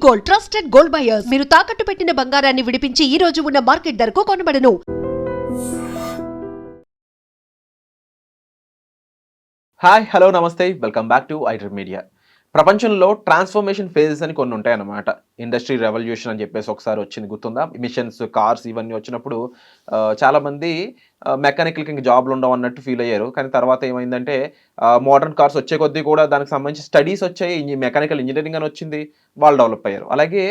Gold, trusted gold buyers. మీరు తాకట్టు పెట్టిన బంగారాన్ని విడిపించి ఈ రోజు ఉన్న మార్కెట్ ధరకు కొనబడను. హాయ్, హలో, నమస్తే, welcome back to iDream media. ప్రపంచంలో ట్రాన్స్ఫర్మేషన్ ఫేజెస్ అని కొన్ని ఉంటాయన్నమాట. ఇండస్ట్రీ రెవల్యూషన్ అని చెప్పేసి ఒకసారి వచ్చింది, గుర్తుందా? మిషన్స్, కార్స్ ఇవన్నీ వచ్చినప్పుడు చాలామంది మెకానికల్కి ఇంక జాబ్లు ఉండవు అన్నట్టు ఫీల్ అయ్యారు. కానీ తర్వాత ఏమైందంటే మోడర్న్ కార్స్ వచ్చే కొద్దీ కూడా దానికి సంబంధించి స్టడీస్ వచ్చాయి, మెకానికల్ ఇంజనీరింగ్ అని వచ్చింది, వాళ్ళు డెవలప్ అయ్యారు. అలాగే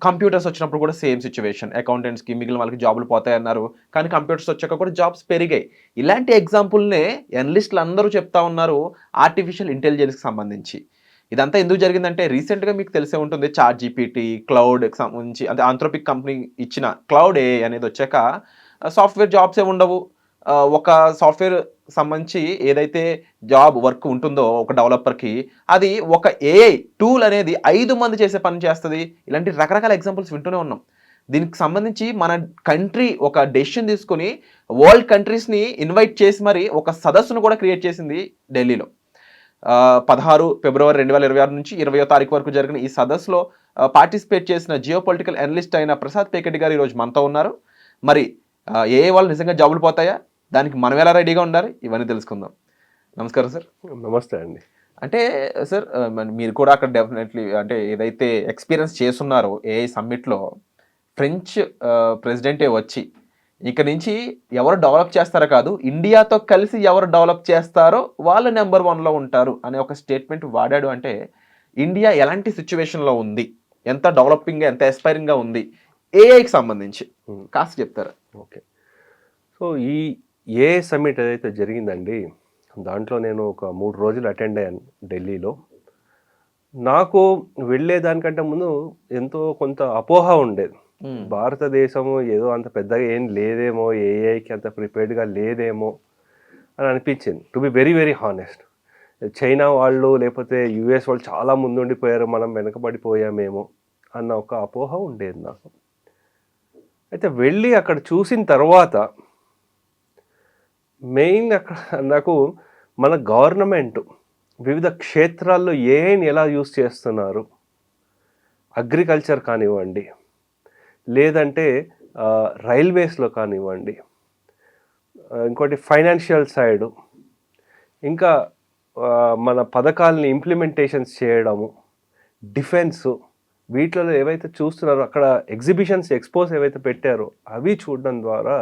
కంప్యూటర్స్ వచ్చినప్పుడు కూడా సేమ్ సిచ్యువేషన్. అకౌంటెంట్స్కి మిగిలిన వాళ్ళకి జాబులు పోతాయన్నారు, కానీ కంప్యూటర్స్ వచ్చాక కూడా జాబ్స్ పెరిగాయి. ఇలాంటి ఎగ్జాంపుల్నే ఎనలిస్టులు అందరూ చెప్తా ఉన్నారు ఆర్టిఫిషియల్ ఇంటెలిజెన్స్కి సంబంధించి. ఇదంతా ఎందుకు జరిగిందంటే రీసెంట్గా మీకు తెలిసే ఉంటుంది, చాట్ జీపీటీ, క్లౌడ్కి సంబంధించి అంటే ఆంథ్రోపిక్ కంపెనీ ఇచ్చిన క్లౌడ్ ఏఐ అనేది వచ్చాక సాఫ్ట్వేర్ జాబ్సే ఉండవు. ఒక సాఫ్ట్వేర్ సంబంధించి ఏదైతే జాబ్ వర్క్ ఉంటుందో ఒక డెవలపర్కి, అది ఒక ఏఐ టూల్ అనేది 5 మంది చేసే పని చేస్తుంది. ఇలాంటి రకరకాల ఎగ్జాంపుల్స్ వింటూనే ఉన్నాం. దీనికి సంబంధించి మన కంట్రీ ఒక డెసిషన్ తీసుకుని వరల్డ్ కంట్రీస్ని ఇన్వైట్ చేసి మరి ఒక సదస్సును కూడా క్రియేట్ చేసింది ఢిల్లీలో. 16 ఫిబ్రవరి 2026 నుంచి 20వ తారీఖు వరకు జరిగిన ఈ సదస్సులో పార్టిసిపేట్ చేసిన జియో పొలిటికల్ అనలిస్ట్ అయిన ప్రసాద్ పేకెట్టి గారు ఈరోజు మనతో ఉన్నారు. మరి ఏఐ వాళ్ళు నిజంగా జాబులు పోతాయా? దానికి మనం ఎలా రెడీగా ఉండాలి? ఇవన్నీ తెలుసుకుందాం. నమస్కారం సార్. నమస్తే అండి. అంటే సార్, మీరు కూడా అక్కడ డెఫినెట్లీ అంటే ఏదైతే ఎక్స్పీరియన్స్ చేస్తున్నారో ఏఐ సమ్మిట్లో, ఫ్రెంచ్ ప్రెసిడెంటే వచ్చి ఇక నుంచి ఎవరు డెవలప్ చేస్తారో కాదు, ఇండియాతో కలిసి ఎవరు డెవలప్ చేస్తారో వాళ్ళు నెంబర్ 1లో ఉంటారు అనే ఒక స్టేట్మెంట్ వాడాడు. అంటే ఇండియా ఎలాంటి సిచ్యువేషన్లో ఉంది, ఎంత డెవలపింగ్గా, ఎంత ఎస్పైరింగ్గా ఉంది ఏఐకి సంబంధించి కాస్త చెప్తారా? ఓకే. సో ఈ ఏఐ సమ్మిట్ ఏదైతే జరిగిందండి, దాంట్లో నేను ఒక 3 రోజులు అటెండ్ అయ్యాను ఢిల్లీలో. నాకు వెళ్ళేదానికంటే ముందు ఎంతో కొంత అపోహ ఉండేది. భారతదేశము ఏదో అంత పెద్దగా ఏం లేదేమో, ఏఐకి అంత ప్రిపేర్డ్గా లేదేమో అని అనిపించింది, to be very very honest. China వాళ్ళు లేకపోతే యుఎస్ వాళ్ళు చాలా ముందుండిపోయారు, మనం వెనకబడిపోయామేమో అన్న ఒక అపోహ ఉండేది నాకు. అయితే వెళ్ళి అక్కడ చూసిన తర్వాత మెయిన్ అక్కడ నాకు మన గవర్నమెంట్ వివిధ క్షేత్రాల్లో ఏఐని ఎలా యూస్ చేస్తున్నారు, అగ్రికల్చర్ కానివ్వండి, లేదంటే రైల్వేస్లో కానివ్వండి, ఇంకోటి ఫైనాన్షియల్ సైడు, ఇంకా మన పథకాలని ఇంప్లిమెంటేషన్స్ చేయడము, డిఫెన్సు, వీటిలో ఏవైతే చూస్తున్నారో అక్కడ ఎగ్జిబిషన్స్, ఎక్స్పోస్ ఏవైతే పెట్టారో అవి చూడడం ద్వారా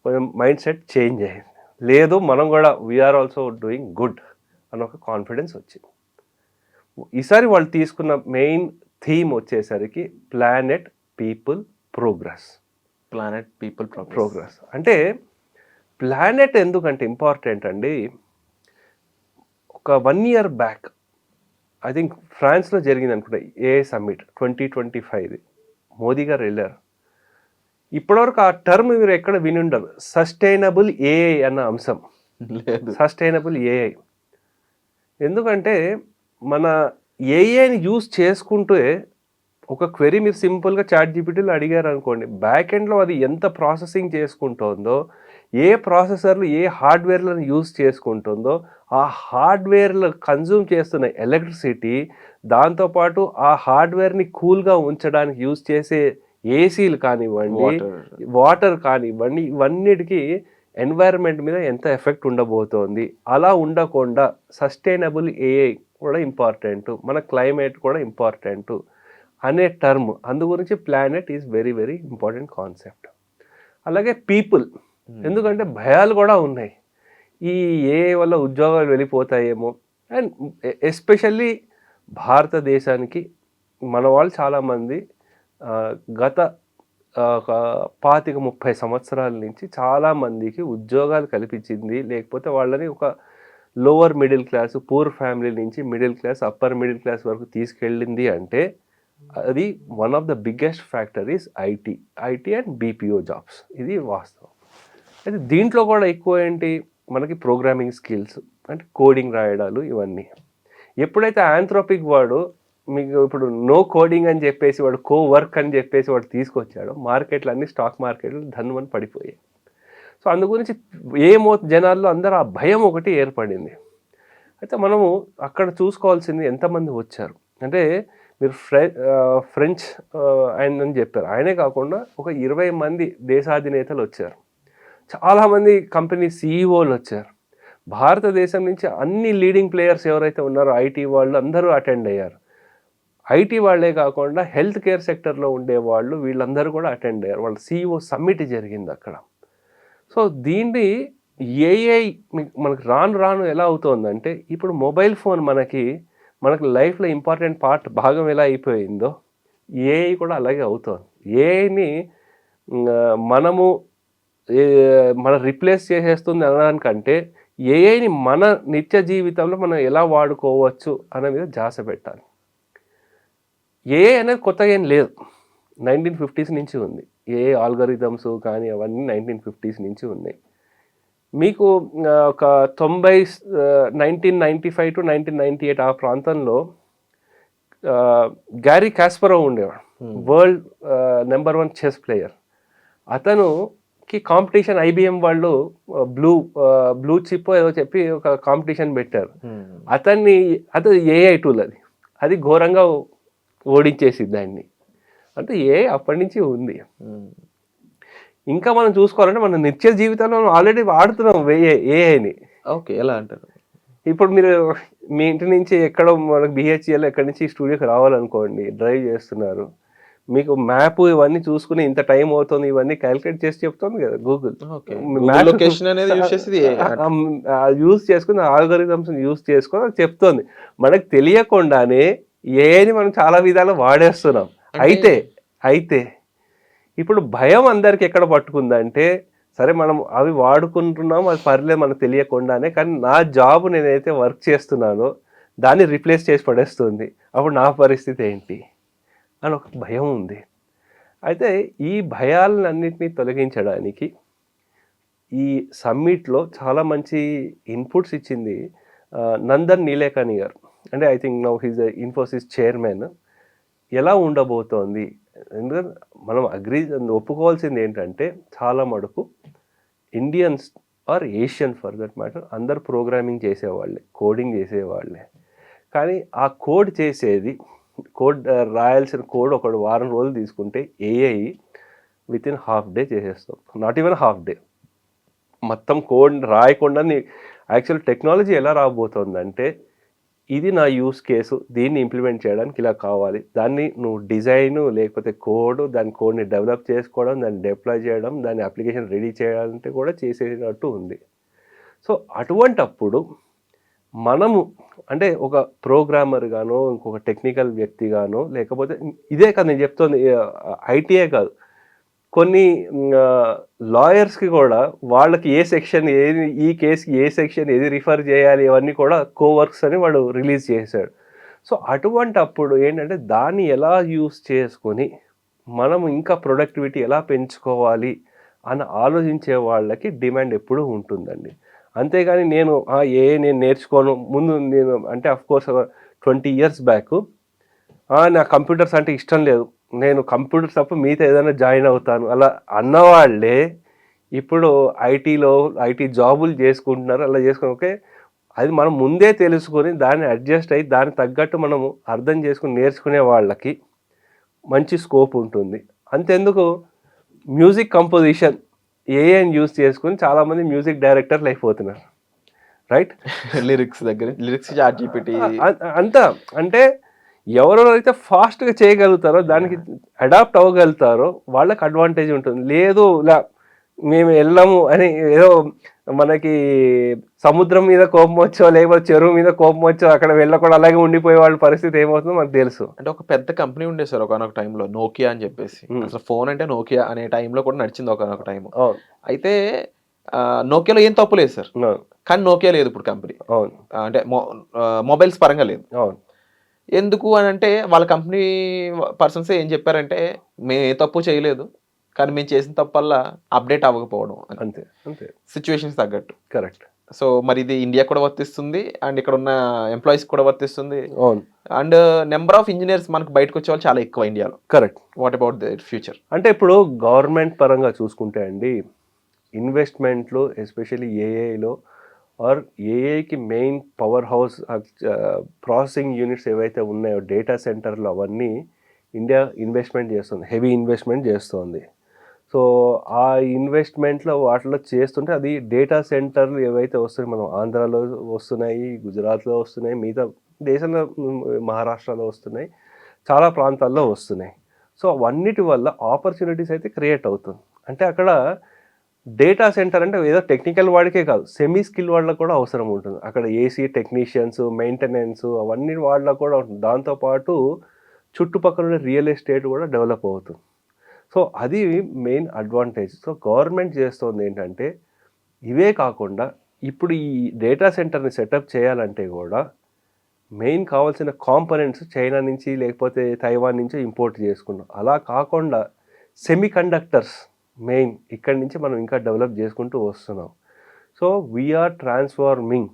కొంచెం మైండ్ సెట్ చేంజ్ అయ్యింది. లేదు, మనం కూడా వీఆర్ ఆల్సో డూయింగ్ గుడ్ అని ఒక కాన్ఫిడెన్స్ వచ్చింది. ఈసారి వాళ్ళు తీసుకున్న మెయిన్ థీమ్ వచ్చేసరికి planet people progress. Planet people progress అంటే ప్లానెట్ ఎందుకంటే ఇంపార్టెంట్ అండి. ఒక 1 year బ్యాక్ ఐ థింక్ ఫ్రాన్స్లో జరిగింది అనుకుంటా ఏఐ సమ్మిట్ 2025. మోదీ గారు వెళ్ళారు. ఇప్పటివరకు ఆ టర్మ్ మీరు ఎక్కడ విని ఉండరు, సస్టైనబుల్ ఏఐ అన్న అంశం లేదు. సస్టైనబుల్ ఏఐ ఎందుకంటే మన ఏఐని యూజ్ చేసుకుంటే ఒక క్వెరీ మీరు సింపుల్గా చాట్ జీపీటీలో అడిగారు అనుకోండి, బ్యాక్ ఎండ్లో అది ఎంత ప్రాసెసింగ్ చేసుకుంటుందో, ఏ ప్రాసెసర్లు ఏ హార్డ్వేర్లను యూజ్ చేసుకుంటుందో, ఆ హార్డ్వేర్లు కన్జ్యూమ్ చేస్తున్న ఎలక్ట్రిసిటీ, దాంతోపాటు ఆ హార్డ్వేర్ని కూల్గా ఉంచడానికి యూజ్ చేసే ఏసీలు కానివ్వండి, వాటర్ కానివ్వండి, ఇవన్నిటికీ ఎన్వైరన్మెంట్ మీద ఎంత ఎఫెక్ట్ ఉండబోతోంది. అలా ఉండకుండా సస్టైనబుల్ ఏఐ కూడా ఇంపార్టెంట్, మన క్లైమేట్ కూడా ఇంపార్టెంట్ అనే టర్మ్. అందు గురించి planet is very very important concept. అలాగే పీపుల్, ఎందుకంటే భయాలు కూడా ఉన్నాయి, ఈ ఏఐ వల్ల ఉద్యోగాలు వెళ్ళిపోతాయేమో. అండ్ ఎస్పెషల్లీ భారతదేశానికి మన వాళ్ళు చాలామంది గత 25-30 సంవత్సరాల నుంచి చాలామందికి ఉద్యోగాలు కల్పించింది, లేకపోతే వాళ్ళని ఒక lower middle class, poor family నుంచి middle class, upper middle class వరకు తీసుకెళ్ళింది అంటే అది one of the biggest factor is IT and BPO jobs. ఇది వాస్తవం. అయితే దీంట్లో కూడా ఎక్కువ ఏంటి, మనకి ప్రోగ్రామింగ్ స్కిల్స్ అంటే కోడింగ్ రాయడాలు ఇవన్నీ. ఎప్పుడైతే ఆంథ్రోపిక్ వాడు మీకు ఇప్పుడు నో కోడింగ్ అని చెప్పేసి వాడు వర్క్ అని చెప్పేసి వాడు తీసుకొచ్చాడు, మార్కెట్లు అన్నీ స్టాక్ మార్కెట్లు ధన్మని పడిపోయాయి. సో అందు గురించి జనాల్లో అందరూ ఆ భయం ఒకటి ఏర్పడింది. అయితే మనము అక్కడ చూసుకోవాల్సింది ఎంతమంది వచ్చారు అంటే, మీరు ఫ్రెంచ్ ఆయన అని చెప్పారు. ఆయనే కాకుండా ఒక 20 మంది దేశాధినేతలు వచ్చారు. చాలామంది కంపెనీ సీఈఓలు వచ్చారు. భారతదేశం నుంచి అన్ని లీడింగ్ ప్లేయర్స్ ఎవరైతే ఉన్నారో ఐటీ వాళ్ళు అందరూ అటెండ్ అయ్యారు. ఐటీ వాళ్ళే కాకుండా హెల్త్ కేర్ సెక్టర్లో ఉండేవాళ్ళు వీళ్ళందరూ కూడా అటెండ్ అయ్యారు. వాళ్ళ సీఈఓ సమ్మిట్ జరిగింది అక్కడ. సో దీన్ని ఏఐ మనకు రాను ఎలా అవుతుందంటే, ఇప్పుడు మొబైల్ ఫోన్ మనకు లైఫ్లో ఇంపార్టెంట్ భాగం ఎలా అయిపోయిందో ఏఐ కూడా అలాగే అవుతుంది. ఏఐని మన రిప్లేస్ చేసేస్తుంది అనడానికంటే ఏఐని మన నిత్య జీవితంలో మనం ఎలా వాడుకోవచ్చు అనే మీద ధ్యాస పెట్టాలి. ఏఐ అనేది కొత్తగా ఏం లేదు, 1950s నుంచి ఉంది. ఏఐ ఆల్గరిథమ్స్ కానీ అవన్నీ 1950s నుంచి ఉన్నాయి. మీకు ఒక 1995 to 1998 ఆ ప్రాంతంలో గ్యారీ కాస్పరోవ్ ఉండేవాడు, వరల్డ్ నెంబర్ 1 చెస్ ప్లేయర్. అతనుకి కాంపిటీషన్ ఐబిఎం వాళ్ళు బ్లూ చిప్ ఏదో చెప్పి ఒక కాంపిటీషన్ పెట్టారు. అతను ఏఐ టూల్ అది ఘోరంగా ఓడించేసింది దాన్ని. అంటే ఏఐ అప్పటి నుంచి ఉంది. ఇంకా మనం చూసుకోవాలంటే మన నిత్య జీవితంలో ఆల్రెడీ వాడుతున్నాం ఏఐని. ఓకే, ఎలా అంటారు? ఇప్పుడు మీరు మీ ఇంటి నుంచి ఎక్కడో మనకు బిహెచ్ఎల్ ఎక్కడి నుంచి స్టూడియోకి రావాలనుకోండి, డ్రైవ్ చేస్తున్నారు, మీకు మ్యాప్ ఇవన్నీ చూసుకుని ఇంత టైం అవుతుంది ఇవన్నీ క్యాలిక్యులేట్ చేసి చెప్తుంది కదా గూగుల్. యూజ్ చేసుకుని ఆల్గరిథమ్స్ యూజ్ చేసుకొని అది చెప్తుంది. మనకు తెలియకుండానే ఏఐని మనం చాలా విధాలు వాడేస్తున్నాం. అయితే ఇప్పుడు భయం అందరికి ఎక్కడ పట్టుకుందంటే, సరే మనం అవి వాడుకుంటున్నాం, అది పర్లేదు మనకు తెలియకుండానే, కానీ నా జాబ్ నేనైతే వర్క్ చేస్తున్నానో దాన్ని రీప్లేస్ చేసి పడేస్తుంది, అప్పుడు నా పరిస్థితి ఏంటి అని ఒక భయం ఉంది. అయితే ఈ భయాలన్నింటినీ తొలగించడానికి ఈ సమ్మిట్లో చాలా మంచి ఇన్పుట్స్ ఇచ్చింది నందన్ నీలేకని గారు. అంటే I think now he's Infosys chairman. ఎలా ఉండబోతోంది, ఎందుకంటే మనం ఒప్పుకోవాల్సింది ఏంటంటే, చాలా మటుకు Indians are Asian for that matter అందరు ప్రోగ్రామింగ్ చేసేవాళ్ళే, కోడింగ్ చేసేవాళ్ళే. కానీ ఆ కోడ్ రాయాల్సిన కోడ్ ఒక వారం రోజులు తీసుకుంటే ఏఐ వితిన్ హాఫ్ డే చేసేస్తాం. నాట్ ఈవెన్ హాఫ్ డే, మొత్తం కోడ్ రాయకుండా. యాక్చువల్ టెక్నాలజీ ఎలా రాబోతోందంటే, ఇది నా యూస్ కేసు, దీన్ని ఇంప్లిమెంట్ చేయడానికి ఇలా కావాలి, దాన్ని నువ్వు డిజైన్ లేకపోతే దాని కోడ్ని డెవలప్ చేసుకోవడం, దాన్ని డిప్లాయ్ చేయడం, దాని అప్లికేషన్ రెడీ చేయాలంటే కూడా చేసేటట్టు ఉంది. సో అటువంటప్పుడు మనము అంటే ఒక ప్రోగ్రామర్ గానో ఇంకొక టెక్నికల్ వ్యక్తిగానో, లేకపోతే ఇదే కాదు నేను చెప్తుంది, ఐటీఏ కాదు, కొన్ని లాయర్స్కి కూడా వాళ్ళకి ఏ సెక్షన్ ఏది, ఈ కేసుకి ఏ సెక్షన్ ఏది రిఫర్ చేయాలి, ఇవన్నీ కూడా కోవర్క్స్ అని వాడు రిలీజ్ చేశాడు. సో అటువంటప్పుడు ఏంటంటే, దాన్ని ఎలా యూస్ చేసుకొని మనం ఇంకా ప్రొడక్టివిటీ ఎలా పెంచుకోవాలి అని ఆలోచించే వాళ్ళకి డిమాండ్ ఎప్పుడూ ఉంటుందండి. అంతేగాని నేను నేర్చుకోను ముందు, నేను అంటే అఫ్కోర్స్ 20 years బ్యాక్ నా కంప్యూటర్స్ అంటే ఇష్టం లేదు, నేను కంప్యూటర్స్ తప్ప మిగతా ఏదైనా జాయిన్ అవుతాను అలా అన్నవాళ్ళే ఇప్పుడు ఐటీ జాబులు చేసుకుంటున్నారు. అలా చేసుకుని ఓకే, అది మనం ముందే తెలుసుకొని దాన్ని అడ్జస్ట్ అయ్యి దానికి తగ్గట్టు మనము అర్థం చేసుకుని నేర్చుకునే వాళ్ళకి మంచి స్కోప్ ఉంటుంది. అంతెందుకు, మ్యూజిక్ కంపోజిషన్ ఏఐని యూజ్ చేసుకుని చాలామంది మ్యూజిక్ డైరెక్టర్లు అయిపోతున్నారు, రైట్? లిరిక్స్ ChatGPT అంతా అంటే ఎవరెవరైతే ఫాస్ట్గా చేయగలుగుతారో, దానికి అడాప్ట్ అవ్వగలుగుతారో వాళ్ళకి అడ్వాంటేజ్ ఉంటుంది. లేదు మేము వెళ్ళాము అని ఏదో మనకి సముద్రం మీద కోపం వచ్చో లేకపోతే చెరువు మీద కోపం వచ్చో అక్కడ వెళ్ళకుండా అలాగే ఉండిపోయే వాళ్ళ పరిస్థితి ఏమవుతుందో మనకు తెలుసు. అంటే ఒక పెద్ద కంపెనీ ఉండే సార్ ఒకనొక టైంలో, నోకియా అని చెప్పేసి. అసలు ఫోన్ అంటే నోకియా అనే టైంలో కూడా నడిచింది ఒకనొక టైం. అయితే నోకియాలో ఏం తప్పు లేదు సార్, కానీ నోకియా లేదు ఇప్పుడు కంపెనీ, అంటే మొబైల్స్ పరంగా లేదు. ఎందుకు అని అంటే, వాళ్ళ కంపెనీ పర్సన్స్ ఏం చెప్పారంటే, మేము ఏ తప్పు చేయలేదు, కానీ మేము చేసిన తప్పల్లా అప్డేట్ అవ్వకపోవడం, అంతే సిచ్యువేషన్స్ తగ్గట్టు. కరెక్ట్. సో మరి ఇది ఇండియా కూడా వర్తిస్తుంది, అండ్ ఇక్కడ ఉన్న ఎంప్లాయీస్ కూడా వర్తిస్తుంది, అండ్ నెంబర్ ఆఫ్ ఇంజనీర్స్ మనకు బయటకు వచ్చే వాళ్ళు చాలా ఎక్కువ ఇండియాలో. Correct. What about the future? అంటే ఇప్పుడు గవర్నమెంట్ పరంగా చూసుకుంటే అండి, ఇన్వెస్ట్మెంట్లు ఎస్పెషల్లీ ఏఐలో ఆర్ ఏఐకి main power house processing units ఏవైతే ఉన్నాయో డేటా సెంటర్లు అవన్నీ ఇండియా ఇన్వెస్ట్మెంట్ చేస్తుంది, హెవీ ఇన్వెస్ట్మెంట్ చేస్తుంది. సో ఆ ఇన్వెస్ట్మెంట్లో వాటిలో చేస్తుంటే అది డేటా సెంటర్లు ఏవైతే వస్తున్నాయి, మనం ఆంధ్రాలో వస్తున్నాయి, గుజరాత్లో వస్తున్నాయి, మిగతా దేశంలో మహారాష్ట్రలో వస్తున్నాయి, చాలా ప్రాంతాల్లో వస్తున్నాయి. సో అవన్నిటి వల్ల ఆపర్చునిటీస్ అయితే క్రియేట్ అవుతుంది. అంటే అక్కడ డేటా సెంటర్ అంటే ఏదో టెక్నికల్ వాడికే కాదు, సెమీ స్కిల్ వాళ్ళకు కూడా అవసరం ఉంటుంది. అక్కడ ఏసీ టెక్నీషియన్స్, మెయింటెనెన్స్ అవన్నీ వాళ్ళకు కూడా ఉంటుంది. దాంతోపాటు చుట్టుపక్కల రియల్ ఎస్టేట్ కూడా డెవలప్ అవుతుంది. సో అది మెయిన్ అడ్వాంటేజ్. సో గవర్నమెంట్ చేస్తుంది ఏంటంటే ఇవే కాకుండా ఇప్పుడు ఈ డేటా సెంటర్ని సెటప్ చేయాలంటే కూడా మెయిన్ కావాల్సిన కాంపోనెంట్స్ చైనా నుంచి లేకపోతే తైవాన్ నుంచి ఇంపోర్ట్ చేసుకున్నాం. అలా కాకుండా సెమీ కండక్టర్స్ మెయిన్ ఇక్కడి నుంచి మనం ఇంకా డెవలప్ చేసుకుంటూ వస్తున్నాం. So we're transforming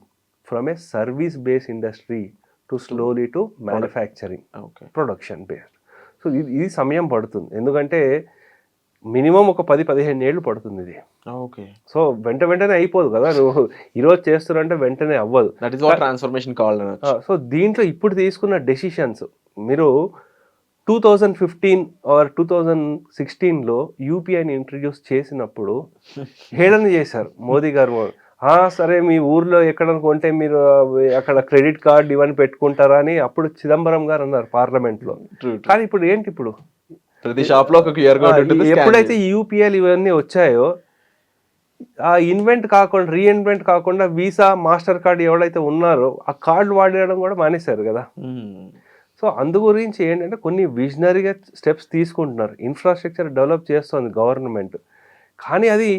from a service based industry to slowly to manufacturing production based. So ఇది సమయం పడుతుంది, ఎందుకంటే మినిమం ఒక 10-15 ఏళ్ళు పడుతుంది ఇది. ఓకే. సో వెంటనే అయిపోదు కదా, నువ్వు ఈరోజు చేస్తున్నారంటే వెంటనే అవ్వదు. That is what transformation called. So దీంట్లో ఇప్పుడు తీసుకున్న డెసిషన్స్ మీరు 2015 ఆర్ 2016లో యూపీఐని ఇంట్రడ్యూస్ చేసినప్పుడు హేళన చేశారు మోదీ గారు. సరే మీ ఊర్లో ఎక్కడ కొంటే మీరు అక్కడ క్రెడిట్ కార్డ్ ఇవన్నీ పెట్టుకుంటారా అని అప్పుడు చిదంబరం గారు అన్నారు పార్లమెంట్లో. కానీ ఇప్పుడు ఏంటి, ఇప్పుడు ప్రతి షాప్ లో ఒక క్యూఆర్ కోడ్ ఉంటుంది. ఎప్పుడైతే యూపీఐలు ఇవన్నీ వచ్చాయో ఆ రీఇన్వెంట్ కాకుండా వీసా, మాస్టర్ కార్డ్ ఎవరైతే ఉన్నారో ఆ కార్డు వాడడం కూడా మానేశారు కదా. సో అందు గురించి ఏంటంటే కొన్ని విజనరీగా స్టెప్స్ తీసుకుంటున్నారు, ఇన్ఫ్రాస్ట్రక్చర్ డెవలప్ చేస్తుంది గవర్నమెంట్. కానీ అది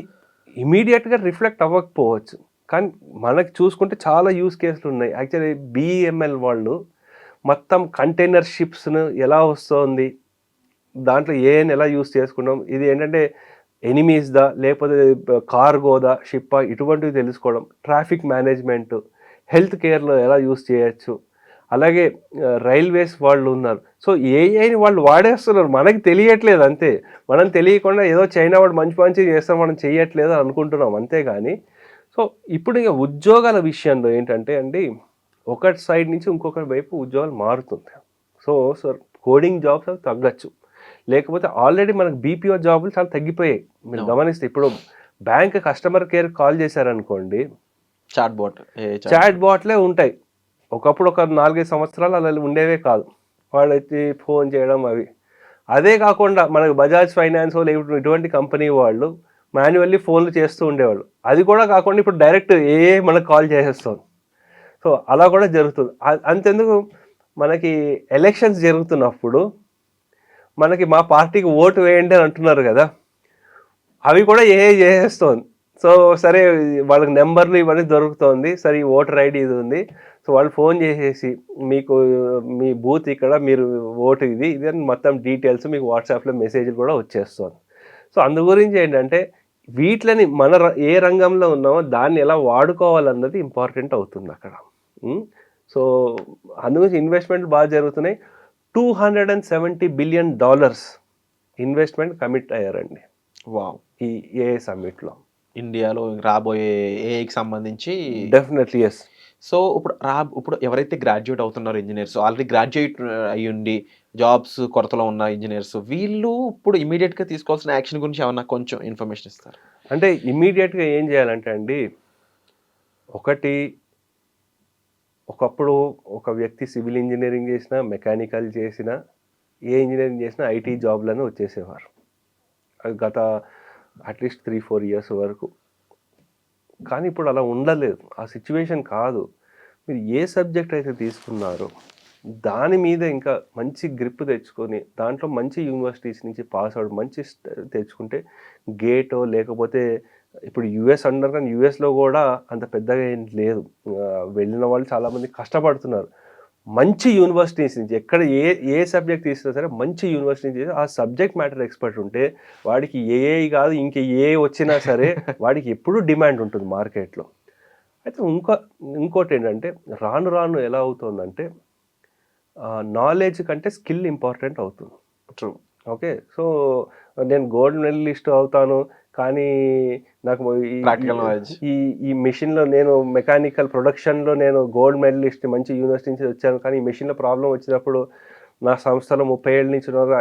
ఇమీడియట్గా రిఫ్లెక్ట్ అవ్వకపోవచ్చు. కానీ మనకి చూసుకుంటే చాలా యూస్ కేసులు ఉన్నాయి. యాక్చువల్లీ బిఈఎంఎల్ వాళ్ళు మొత్తం కంటైనర్ షిప్స్ను ఎలా వస్తుంది, దాంట్లో ఏఎన్ ఎలా యూస్ చేసుకున్నాం, ఇది ఏంటంటే ఎనిమీస్దా లేకపోతే కార్గోదా షిప్పా, ఇటువంటివి తెలుసుకోవడం, ట్రాఫిక్ మేనేజ్మెంట్, హెల్త్ కేర్లో ఎలా యూస్ చేయొచ్చు. అలాగే రైల్వేస్ వాళ్ళు ఉన్నారు. సో ఏఐని వాళ్ళు వాడేస్తున్నారు, మనకి తెలియట్లేదు అంతే. మనం తెలియకుండా ఏదో చైనా వాడు మంచి చేస్తాం మనం చేయట్లేదు అనుకుంటున్నాం అంతేగాని. సో ఇప్పుడు ఇంకా ఉద్యోగాల విషయంలో ఏంటంటే అండి, ఒకటి సైడ్ నుంచి ఇంకొకటి వైపు ఉద్యోగాలు మారుతుంది. సో కోడింగ్ జాబ్స్ అవి తగ్గచ్చు, లేకపోతే ఆల్రెడీ మనకు బీపీఓ జాబులు చాలా తగ్గిపోయాయి. మీరు గమనిస్తే ఇప్పుడు బ్యాంక్ కస్టమర్ కేర్ కాల్ చేశారనుకోండి, చాట్ బాట్లే ఉంటాయి. ఒకప్పుడు ఒక 4-5 సంవత్సరాలు అలా ఉండేవే కాదు, వాళ్ళు వచ్చి ఫోన్ చేయడం అవి. అదే కాకుండా మనకు బజాజ్ ఫైనాన్స్ లేకపోతే ఇటువంటి కంపెనీ వాళ్ళు మాన్యువల్లీ ఫోన్లు చేస్తూ ఉండేవాళ్ళు. అది కూడా కాకుండా ఇప్పుడు డైరెక్ట్ మనకు కాల్ చేసేస్తుంది. సో అలా కూడా జరుగుతుంది. అంతెందుకు మనకి ఎలక్షన్స్ జరుగుతున్నప్పుడు మనకి మా పార్టీకి ఓటు వేయండి అని అంటున్నారు కదా, అవి కూడా చేసేస్తుంది. సో సరే వాళ్ళకి నెంబర్లు ఇవన్నీ దొరుకుతుంది, సరే ఓటర్ ఐడి ఇది ఉంది, సో వాళ్ళు ఫోన్ చేసేసి మీకు మీ బూత్ ఇక్కడ, మీరు ఓటు ఇది అని మొత్తం డీటెయిల్స్ మీకు వాట్సాప్లో మెసేజ్లు కూడా వచ్చేస్తుంది. సో అందు గురించి ఏంటంటే వీటిని మన ఏ రంగంలో ఉన్నామో దాన్ని ఎలా వాడుకోవాలన్నది ఇంపార్టెంట్ అవుతుంది అక్కడ. సో అందుగురించి ఇన్వెస్ట్మెంట్ బాగా జరుగుతున్నాయి. $270 బిలియన్ ఇన్వెస్ట్మెంట్ కమిట్ అయ్యారండి వావ్ ఈ ఏఐ సమ్మిట్లో ఇండియాలో రాబోయే ఏఐకి సంబంధించి. Definitely yes. సో ఇప్పుడు ఎవరైతే గ్రాడ్యుయేట్ అవుతున్నారో ఇంజనీర్స్, ఆల్రెడీ గ్రాడ్యుయేట్ అయ్యుండి జాబ్స్ కొరతలో ఉన్న ఇంజనీర్స్, వీళ్ళు ఇప్పుడు ఇమీడియట్గా తీసుకోవాల్సిన యాక్షన్ గురించి ఏమన్నా కొంచెం ఇన్ఫర్మేషన్ ఇస్తారు? అంటే ఇమీడియట్గా ఏం చేయాలంటే అండి, ఒకప్పుడు ఒక వ్యక్తి సివిల్ ఇంజనీరింగ్ చేసినా, మెకానికల్ చేసినా, ఏ ఇంజనీరింగ్ చేసినా ఐటీ జాబ్లను వచ్చేసేవారు గత అట్లీస్ట్ 3-4 ఇయర్స్ వరకు. కానీ ఇప్పుడు అలా ఉండలేదు, ఆ సిచ్యువేషన్ కాదు. మీరు ఏ సబ్జెక్ట్ అయితే తీసుకున్నారో దాని మీద ఇంకా మంచి గ్రిప్ తెచ్చుకొని దాంట్లో మంచి యూనివర్సిటీస్ నుంచి పాస్ అవుట్ మంచి తెచ్చుకుంటే గేటో లేకపోతే ఇప్పుడు యూఎస్ అంటారు, కానీ యూఎస్లో కూడా అంత పెద్దగా ఏం లేదు. వెళ్ళిన వాళ్ళు చాలామంది కష్టపడుతున్నారు. మంచి యూనివర్సిటీస్ నుంచి ఎక్కడ ఏ సబ్జెక్ట్ తీసుకున్నా సరే మంచి యూనివర్సిటీ నుంచి ఆ సబ్జెక్ట్ మ్యాటర్ ఎక్స్పర్ట్ ఉంటే వాడికి ఏఐ కాదు ఇంక ఏ వచ్చినా సరే వాడికి ఎప్పుడూ డిమాండ్ ఉంటుంది మార్కెట్లో. అయితే ఇంకోటి ఏంటంటే రాను ఎలా అవుతుందంటే నాలెడ్జ్ కంటే స్కిల్ ఇంపార్టెంట్ అవుతుంది. ట్రూ. ఓకే, సో నేను గోల్డ్ మెడలిస్ట్ అవుతాను కానీ నాకు Practical knowledge. ఈ ఈ మెషిన్లో నేను మెకానికల్ ప్రొడక్షన్లో నేను గోల్డ్ మెడలిస్ట్ మంచి యూనివర్సిటీ నుంచి వచ్చాను, కానీ ఈ మెషిన్లో ప్రాబ్లం వచ్చినప్పుడు నా సంస్థలో 30 ఏళ్ళ నుంచి ఉన్నారు,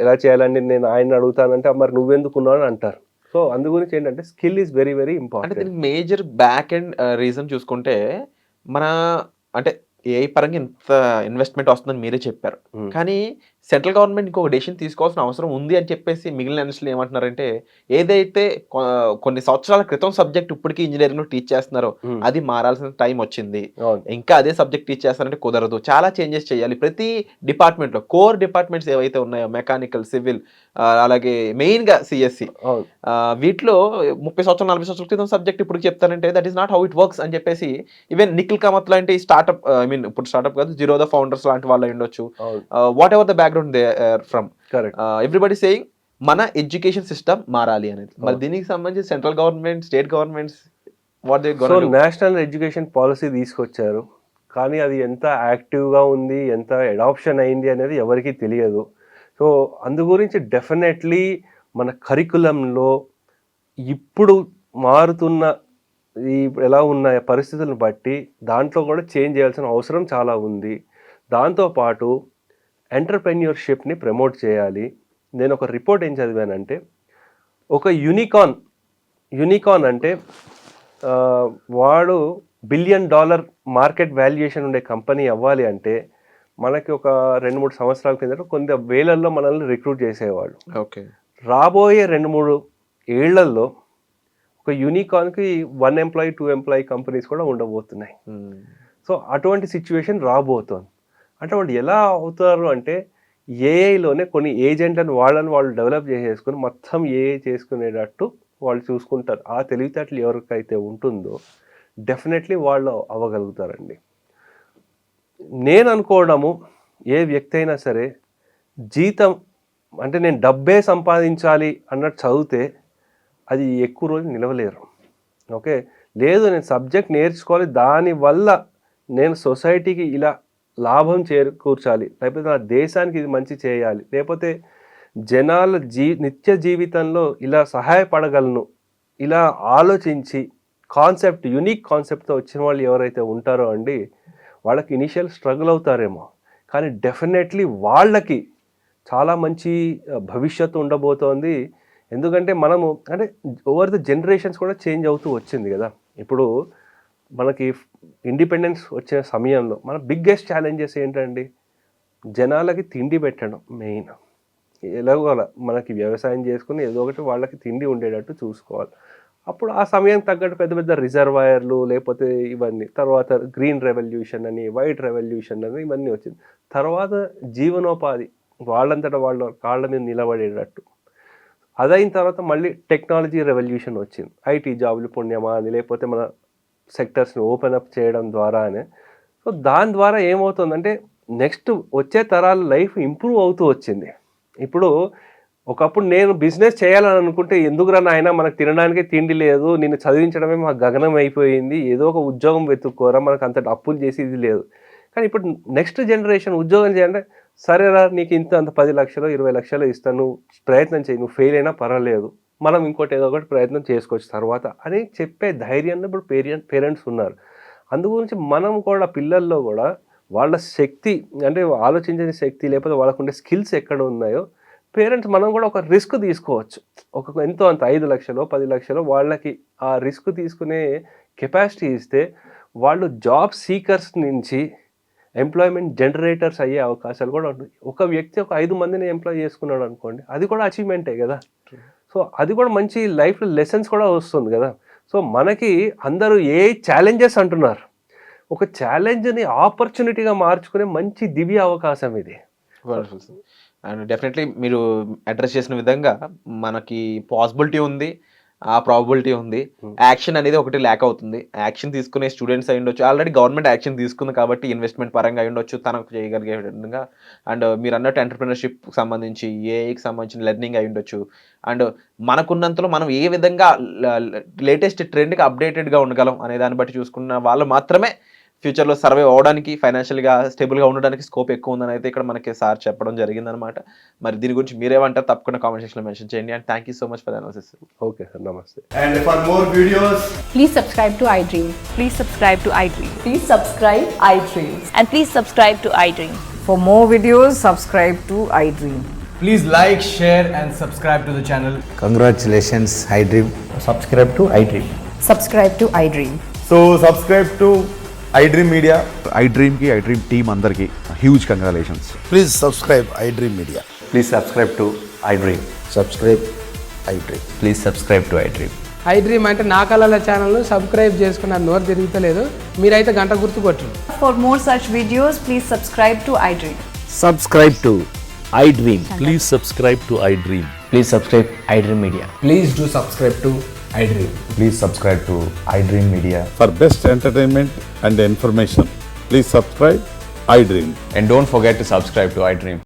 ఎలా చేయాలండి నేను ఆయన అడుగుతానంటే మరి నువ్వెందుకు ఉన్నావు అని అంటారు. సో అందు గురించి ఏంటంటే స్కిల్ ఈజ్ వెరీ వెరీ అంటే ఇంపార్టెంట్. దీనికి మేజర్ బ్యాక్ అండ్ రీజన్ చూసుకుంటే మన అంటే ఏఐ పరంగా ఇంత ఇన్వెస్ట్మెంట్ వస్తుందని మీరే చెప్పారు, కానీ సెంట్రల్ గవర్నమెంట్ ఇంకొక డెసిషన్ తీసుకోవాల్సిన అవసరం ఉంది అని చెప్పేసి మిగిలిన అనలిస్టులు ఏమంటున్నారంటే ఏదైతే కొన్ని సంవత్సరాల క్రితం సబ్జెక్ట్ ఇప్పటికీ ఇంజనీరింగ్ లో టీచ్ చేస్తున్నారో అది మారాల్సిన టైం వచ్చింది, ఇంకా అదే సబ్జెక్ట్ టీచ్ చేస్తారంటే కుదరదు, చాలా చేంజెస్ చేయాలి ప్రతి డిపార్ట్మెంట్ లో. కోర్ డిపార్ట్మెంట్స్ ఏవైతే ఉన్నాయో మెకానికల్, సివిల్, అలాగే మెయిన్ గా సిఎస్సి, వీటిలో 30 సంవత్సరాలు 40 సంవత్సరాల క్రితం సబ్జెక్ట్ ఇప్పుడు చెప్తానంటే that is not how it works అని చెప్పేసి ఈవెన్ నిఖిల్ కామత్ లాంటి స్టార్ట్అప్, ఐ మీన్ ఇప్పుడు స్టార్ట్అప్ కాదు, జీరో ద ఫౌండర్స్ లాంటి వాళ్ళు ఉండొచ్చు, whatever the background they are from, everybody saying మన ఎడ్యుకేషన్ సిస్టమ్ మారాలి అనేది. మరి దీనికి సంబంధించి central government, state governments what they gonna do? National education policy తీసుకొచ్చారు, కానీ అది ఎంత యాక్టివ్గా ఉంది, ఎంత అడాప్షన్ అయింది అనేది ఎవరికీ తెలియదు. సో అందు గురించి డెఫినెట్లీ మన కరికులంలో ఇప్పుడు మారుతున్న ఈ ఎలా ఉన్న పరిస్థితులను బట్టి దాంట్లో కూడా చేంజ్ చేయాల్సిన అవసరం చాలా ఉంది. దాంతోపాటు ఎంటర్‌ప్రెన్యూర్‌షిప్‌ని ప్రమోట్ చేయాలి. నేను ఒక రిపోర్ట్ ఏం చదివానంటే ఒక యూనికార్న్ అంటే వాడు $1 బిలియన్ మార్కెట్ వాల్యుయేషన్ ఉండే కంపెనీ అవ్వాలి అంటే మనకి ఒక 2-3 సంవత్సరాల కిందట కొన్ని వేలల్లో మనల్ని రిక్రూట్ చేసేవాళ్ళు. ఓకే, రాబోయే 2-3 ఏళ్లలో ఒక యూనికార్న్కి 1 ఎంప్లాయీ 2 ఎంప్లాయీ కంపెనీస్ కూడా ఉండబోతున్నాయి. సో అటువంటి సిచ్యువేషన్ రాబోతోంది. అంటే వాళ్ళు ఎలా అవుతారు అంటే ఏఐలోనే కొన్ని ఏజెంట్లను వాళ్ళు డెవలప్ చేసేసుకుని మొత్తం ఏఐ చేసుకునేటట్టు వాళ్ళు చూసుకుంటారు. ఆ తెలివితేటలు ఎవరికైతే ఉంటుందో డెఫినెట్లీ వాళ్ళు అవ్వగలుగుతారండి. నేను అనుకోవడము ఏ వ్యక్తి అయినా సరే జీతం అంటే నేను డబ్బే సంపాదించాలి అన్నట్టు చదివితే అది ఎక్కువ రోజులు నిలవలేరు. ఓకే, లేదు నేను సబ్జెక్ట్ నేర్చుకోవాలి, దానివల్ల నేను సొసైటీకి ఇలా లాభం చేకూర్చాలి, లేకపోతే నా దేశానికి ఇది మంచి చేయాలి, లేకపోతే జనాల నిత్య జీవితంలో ఇలా సహాయపడగలను, ఇలా ఆలోచించి యూనిక్ కాన్సెప్ట్తో వచ్చిన వాళ్ళు ఎవరైతే ఉంటారో అండి వాళ్ళకి ఇనిషియల్ స్ట్రగుల్ అవుతారేమో, కానీ డెఫినెట్లీ వాళ్ళకి చాలా మంచి భవిష్యత్తు ఉండబోతోంది. ఎందుకంటే మనము అంటే ఓవర్ ద జనరేషన్స్ కూడా చేంజ్ అవుతూ వచ్చింది కదా. ఇప్పుడు మనకి ఇండిపెండెన్స్ వచ్చిన సమయంలో మన బిగ్గెస్ట్ ఛాలెంజెస్ ఏంటండి? జనాలకి తిండి పెట్టడం మెయిన్. ఎలాగో అలా మనకి వ్యవసాయం చేసుకుని ఏదో ఒకటి వాళ్ళకి తిండి ఉండేటట్టు చూసుకోవాలి. అప్పుడు ఆ సమయం తగ్గట్టు పెద్ద పెద్ద రిజర్వాయర్లు లేకపోతే ఇవన్నీ, తర్వాత గ్రీన్ రెవల్యూషన్ అని, వైట్ రెవల్యూషన్ అని ఇవన్నీ వచ్చింది. తర్వాత జీవనోపాధి వాళ్ళంతటా వాళ్ళ కాళ్ళ మీద నిలబడేటట్టు అదైన తర్వాత మళ్ళీ టెక్నాలజీ రెవల్యూషన్ వచ్చింది. ఐటీ జాబులు పుణ్యమా అని, లేకపోతే మన సెక్టర్స్ని ఓపెన్ అప్ చేయడం ద్వారానే. సో దాని ద్వారా ఏమవుతుందంటే నెక్స్ట్ వచ్చే తరాల లైఫ్ ఇంప్రూవ్ అవుతూ వచ్చింది. ఇప్పుడు ఒకప్పుడు నేను బిజినెస్ చేయాలని అనుకుంటే ఎందుకురా నాయన మనకు తినడానికి తిండి లేదు, నిన్ను చదివించడమే మాకు గగనం అయిపోయింది, ఏదో ఒక ఉద్యోగం వెతుక్కోరా, మనకు అంత అప్పులు చేసి ఇది లేదు. కానీ ఇప్పుడు నెక్స్ట్ జనరేషన్ ఉద్యోగం చేయాలంటే సరేరా నీకు అంత 10 లక్షలు 20 లక్షలు ఇస్తాను, నువ్వు ప్రయత్నం చేయి, నువ్వు ఫెయిల్ అయినా పర్వాలేదు, మనం ఇంకోటి ఏదో ఒకటి ప్రయత్నం చేసుకోవచ్చు తర్వాత అని చెప్పే ధైర్యంలో ఇప్పుడు పేరెంట్స్ ఉన్నారు. అందు గురించి మనం కూడా పిల్లల్లో కూడా వాళ్ళ శక్తి అంటే ఆలోచించే శక్తి లేకపోతే వాళ్ళకుండే స్కిల్స్ ఎక్కడ ఉన్నాయో పేరెంట్స్ మనం కూడా ఒక రిస్క్ తీసుకోవచ్చు. ఎంతో అంత 5 లక్షలు 10 లక్షలు వాళ్ళకి ఆ రిస్క్ తీసుకునే కెపాసిటీ ఇస్తే వాళ్ళు జాబ్ సీకర్స్ నుంచి ఎంప్లాయ్మెంట్ జనరేటర్స్ అయ్యే అవకాశాలు కూడా ఉంటుంది. ఒక వ్యక్తి ఒక 5 మందిని ఎంప్లాయ్ చేసుకున్నాడు అనుకోండి, అది కూడా అచీవ్మెంటే కదా. సో అది కూడా మంచి లైఫ్లో లెసన్స్ కూడా వస్తుంది కదా. సో మనకి అందరూ ఏ ఛాలెంజెస్ అంటున్నారు, ఒక ఛాలెంజ్ని ఆపర్చునిటీగా మార్చుకునే మంచి దివ్య అవకాశం ఇది. అండ్ డెఫినెట్లీ మీరు అడ్రస్ చేసిన విధంగా మనకి పాసిబిలిటీ ఉంది, ఆ ప్రాబిలిటీ ఉంది. యాక్షన్ అనేది ఒకటి ల్యాక్ అవుతుంది. యాక్షన్ తీసుకునే స్టూడెంట్స్ అయి ఉండొచ్చు, ఆల్రెడీ గవర్నమెంట్ యాక్షన్ తీసుకుంది కాబట్టి ఇన్వెస్ట్మెంట్ పరంగా అయి ఉండొచ్చు తనకు చేయగలిగే విధంగా. అండ్ మీరు అన్నట్టు ఎంటర్‌ప్రెన్యూర్‌షిప్ సంబంధించి, ఏఐకి సంబంధించిన లెర్నింగ్ అయి ఉండొచ్చు. అండ్ మనకున్నంతలో మనం ఏ విధంగా లేటెస్ట్ ట్రెండ్‌కి అప్డేటెడ్‌గా ఉండగలం అనే దాన్ని బట్టి చూసుకున్న వాళ్ళు మాత్రమే ఫ్యూచర్లో సర్వైవ్ అవ్వడానికి ఫైనాన్షియల్గా స్టేబుల్గా ఉండడానికి స్కోప్ ఎక్కువ ఉందని అయితే ఇక్కడ మనకి సార్ చెప్పడం జరిగిందనమాట. మరి దీని గురించి మీరేమంటారు తప్పకుండా కామెంట్ సెక్షన్లో మెన్షన్ చేయండి. And thank you so much for analysis. Okay sir, నమస్తే. And for more videos, Please subscribe to iDream. Please subscribe to iDream. Please subscribe iDream. And please subscribe to iDream. For more videos, subscribe to iDream. please like, share and subscribe to the channel. Congratulations, iDream. subscribe to iDream. Subscribe to iDream. So subscribe to iDream Media. iDream team అందరికి huge congratulations. Please subscribe iDream Media. Please subscribe to iDream. Subscribe iDream. Please subscribe to iDream. iDream అంటే నా కళల ఛానల్ను subscribe చేసుకున్న నోరు తిరుగుతలేదు, మీరైతే గంట గుర్తు కొట్టండి. For more such videos, please subscribe to iDream. Subscribe to iDream. Please subscribe to iDream. Please subscribe iDream Media. Please do subscribe to iDream. Please subscribe to iDream Media. For best entertainment and information, please subscribe iDream. And don't forget to subscribe to iDream.